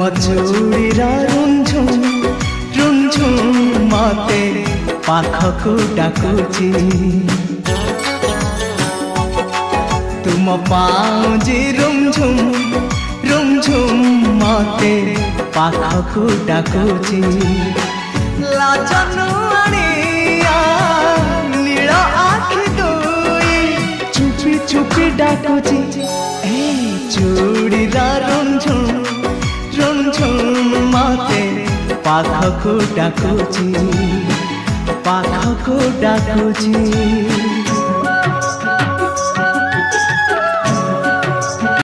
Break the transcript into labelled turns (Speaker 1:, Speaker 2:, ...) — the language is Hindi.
Speaker 1: चूड़ीरा रुंझुम रुंझुम मते पाखकु डाकुची तुम पाउजी रुंझुम रुंझुम मते पाखकु डाकुची लाजनु आनिया नील आखि दुई चुपी चुपी डाकुची ए चूड़ीरा रुंझुम रुंझुम मते पाखकु डाकुची पाखकु डाकुची।